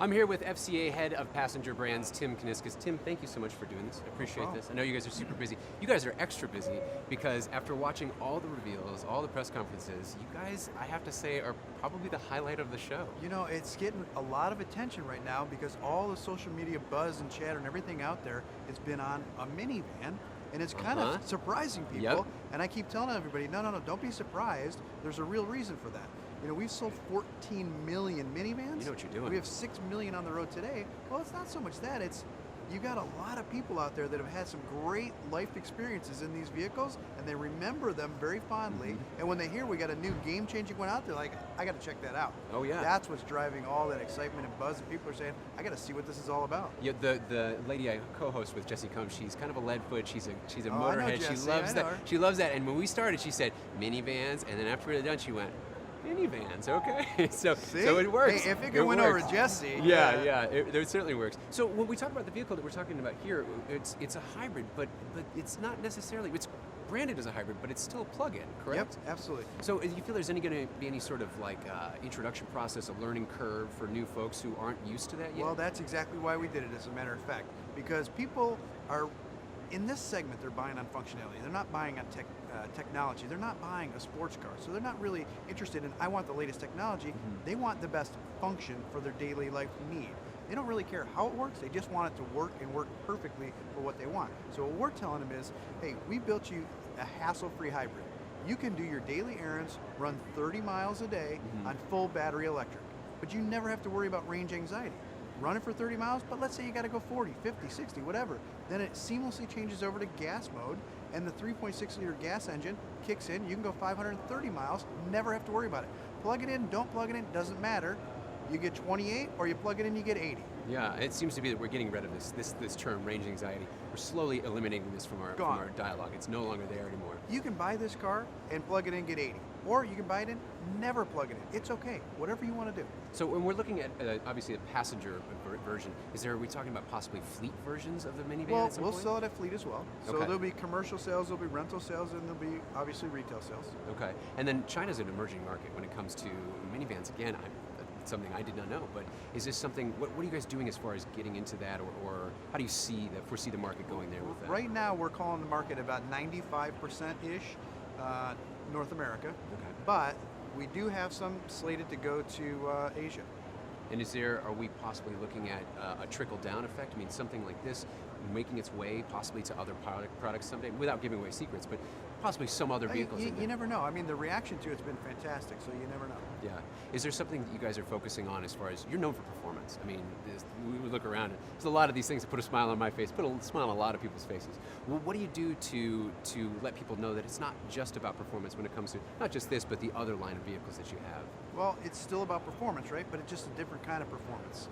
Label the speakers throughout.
Speaker 1: I'm here with FCA Head of Passenger Brands, Tim Kinisness. Tim, thank you so much for doing this. I appreciate this. I know you guys are super busy. You guys are extra busy because after watching all the reveals, all the press conferences, you guys, I have to say, are probably the highlight of the show.
Speaker 2: You know, it's getting a lot of attention right now because all the social media buzz and chatter and everything out there has been on a minivan. And it's kind of surprising people.
Speaker 1: Yep.
Speaker 2: And I keep telling everybody, no, don't be surprised. There's a real reason for that. You know, we've sold 14 million minivans.
Speaker 1: You know what you're doing.
Speaker 2: We have 6 million on the road today. Well, it's not so much that. It's you got a lot of people out there that have had some great life experiences in these vehicles, and they remember them very fondly. And when they hear we got a new game-changing one out there, like, I got to check that out.
Speaker 1: Oh yeah.
Speaker 2: That's what's driving all that excitement and buzz. And people are saying, I got to see what this is all about.
Speaker 1: Yeah, the lady I co-host with, Jessie Combs, she's kind of a lead foot. She's a motorhead.
Speaker 2: I know Jessie,
Speaker 1: she loves that.
Speaker 2: her.
Speaker 1: She loves that. And when we started, she said minivans, and then after we were done, she went, minivans, okay. so it works.
Speaker 2: Hey, if it can win over Jessie.
Speaker 1: Yeah, it certainly works. So when we talk about the vehicle that we're talking about here, it's a hybrid, but it's not necessarily, it's branded as a hybrid, but it's still a plug-in, correct?
Speaker 2: Yep, absolutely.
Speaker 1: So do you feel there's going to be any sort of like introduction process, a learning curve for new folks who aren't used to that yet?
Speaker 2: Well, that's exactly why we did it, as a matter of fact, because people are, in this segment, they're buying on functionality. They're not buying on technology. They're not buying a sports car. So they're not really interested in, I want the latest technology. They want the best function for their daily life need. They don't really care how it works. They just want it to work and work perfectly for what they want. So what we're telling them is, hey, we built you a hassle-free hybrid. You can do your daily errands, run 30 miles a day on full battery electric, but you never have to worry about range anxiety. Run it for 30 miles, but let's say you got to go 40, 50, 60, whatever. Then it seamlessly changes over to gas mode, and the 3.6 liter gas engine kicks in. You can go 530 miles, never have to worry about it. Plug it in, don't plug it in, doesn't matter. You get 28, or you plug it in, you get 80.
Speaker 1: Yeah, it seems to be that we're getting rid of this term, range anxiety. We're slowly eliminating this from our dialogue. It's no longer there anymore.
Speaker 2: You can buy this car and plug it in, get 80. Or you can buy it in, never plug it in. It's okay, whatever you want to do.
Speaker 1: So when we're looking at, obviously, a passenger version, are we talking about possibly fleet versions of the minivan
Speaker 2: Well,
Speaker 1: at some
Speaker 2: we'll
Speaker 1: point?
Speaker 2: sell it at fleet as well. So there'll be commercial sales, there'll be rental sales, and there'll be, obviously, retail sales.
Speaker 1: Okay, and then China's an emerging market when it comes to minivans. Again, something I did not know, but is this something, what are you guys doing as far as getting into that, or how do you foresee the market going there with that?
Speaker 2: Right now, we're calling the market about 95%-ish North America, but we do have some slated to go to Asia.
Speaker 1: And are we possibly looking at a trickle-down effect? I mean, something like this making its way possibly to other products someday, without giving away secrets, but possibly some other vehicles.
Speaker 2: You never know. I mean, the reaction to it's been fantastic, so you never know.
Speaker 1: Yeah. Is there something that you guys are focusing on as far as, you're known for performance. I mean, we look around, and there's a lot of these things that put a smile on my face, put a smile on a lot of people's faces. Well, what do you do to let people know that it's not just about performance when it comes to, not just this, but the other line of vehicles that you have?
Speaker 2: Well, it's still about performance, right? But it's just a different kind of performance.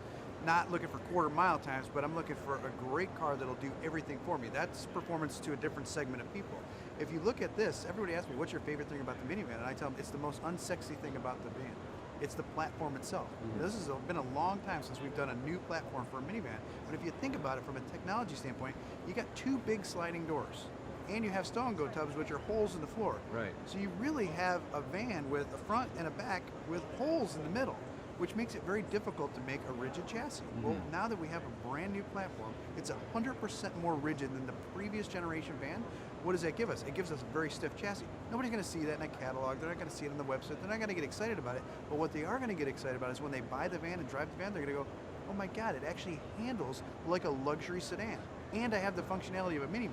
Speaker 2: Not looking for quarter-mile times, but I'm looking for a great car that'll do everything for me. That's performance to a different segment of people. If you look at this, everybody asks me, what's your favorite thing about the minivan? And I tell them, it's the most unsexy thing about the van. It's the platform itself. This has been a long time since we've done a new platform for a minivan. But if you think about it from a technology standpoint, you got 2 big sliding doors. And you have stow-and-go tubs, which are holes in the floor.
Speaker 1: Right. So
Speaker 2: you really have a van with a front and a back with holes in the middle, which makes it very difficult to make a rigid chassis. Well, now that we have a brand new platform, it's 100% more rigid than the previous generation van. What does that give us? It gives us a very stiff chassis. Nobody's going to see that in a catalog. They're not going to see it on the website. They're not going to get excited about it. But what they are going to get excited about is when they buy the van and drive the van, they're going to go, oh my God, it actually handles like a luxury sedan. And I have the functionality of a minivan.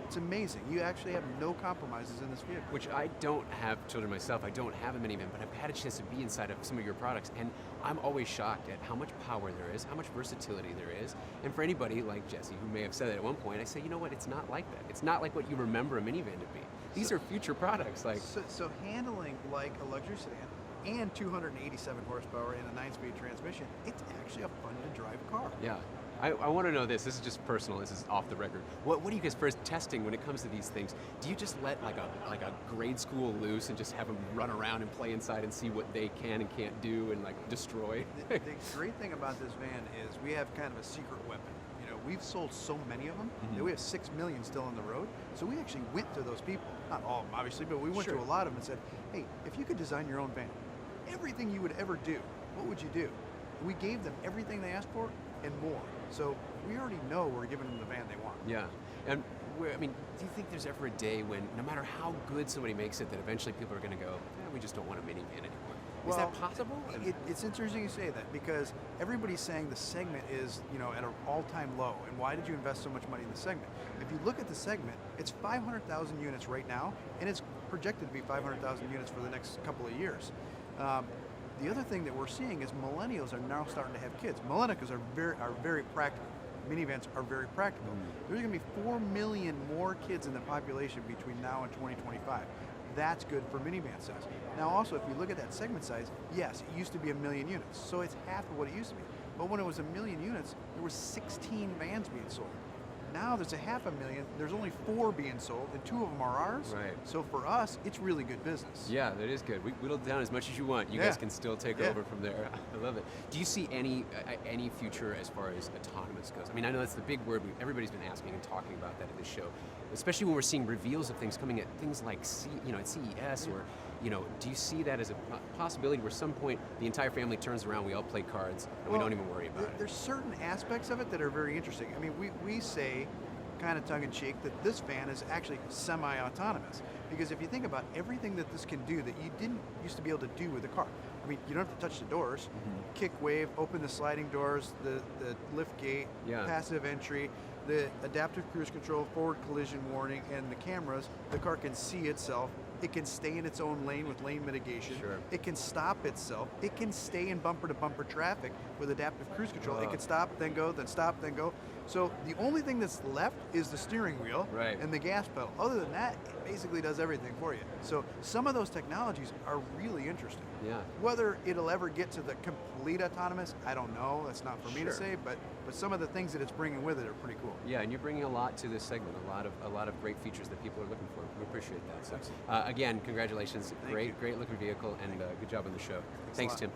Speaker 2: It's amazing. You actually have no compromises in this vehicle.
Speaker 1: Which I don't have children myself. I don't have a minivan, but I've had a chance to be inside of some of your products, and I'm always shocked at how much power there is, how much versatility there is. And for anybody like Jessie, who may have said that at one point, I say, you know what? It's not like that. It's not like what you remember a minivan to be. These are future products. Like
Speaker 2: so handling like a luxury sedan and 287 horsepower and a 9-speed transmission, it's actually a fun to drive car.
Speaker 1: Yeah. I want to know this. This is just personal. This is off the record. What are you guys first testing when it comes to these things? Do you just let like a grade school loose and just have them run around and play inside and see what they can and can't do and like destroy?
Speaker 2: The great thing about this van is we have kind of a secret weapon. You know, we've sold so many of them that we have 6 million still on the road. So we actually went to those people, not all of them obviously, but we went to a lot of them and said, hey, if you could design your own van, everything you would ever do, what would you do? We gave them everything they asked for and more. So we already know we're giving them the van they want.
Speaker 1: Yeah, and I mean, do you think there's ever a day when, no matter how good somebody makes it, that eventually people are going to go, we just don't want a minivan anymore? Is that possible?
Speaker 2: It's interesting you say that, because everybody's saying the segment is, at an all-time low. And why did you invest so much money in the segment? If you look at the segment, it's 500,000 units right now, and it's projected to be 500,000 units for the next couple of years. The other thing that we're seeing is millennials are now starting to have kids. Millennials are very practical. Minivans are very practical. There's going to be 4 million more kids in the population between now and 2025. That's good for minivan size. Now also, if you look at that segment size, yes, it used to be 1 million units, so it's half of what it used to be. But when it was 1 million units, there were 16 vans being sold. Now there's 500,000, there's only 4 being sold, and 2 of them are ours.
Speaker 1: Right.
Speaker 2: So for us, it's really good business.
Speaker 1: Yeah, that is good. We whittle it down as much as you want. You guys can still take over from there. I love it. Do you see any future as far as autonomous goes? I mean, I know that's the big word. Everybody's been asking and talking about that at this show, especially when we're seeing reveals of things coming at things like at CES or. Do you see that as a possibility where some point the entire family turns around, we all play cards, and we don't even worry about it?
Speaker 2: There's certain aspects of it that are very interesting. I mean, we say, kind of tongue-in-cheek, that this van is actually semi-autonomous. Because if you think about everything that this can do that you didn't used to be able to do with a car. I mean, you don't have to touch the doors, kick wave, open the sliding doors, the lift gate, passive entry, the adaptive cruise control, forward collision warning, and the cameras. The car can see itself. It can stay in its own lane with lane mitigation.
Speaker 1: Sure.
Speaker 2: It can stop itself. It can stay in bumper-to-bumper traffic with adaptive cruise control. It can stop, then go, then stop, then go. So the only thing that's left is the steering wheel and the gas pedal. Other than that, it basically does everything for you. So some of those technologies are really interesting.
Speaker 1: Yeah.
Speaker 2: Whether it'll ever get to the complete autonomous, I don't know. That's not for me to say. But some of the things that it's bringing with it are pretty cool.
Speaker 1: Yeah, and you're bringing a lot to this segment. A lot of great features that people are looking for. We appreciate that. So, again, congratulations. Great looking vehicle, and good job on the show. Thanks Tim.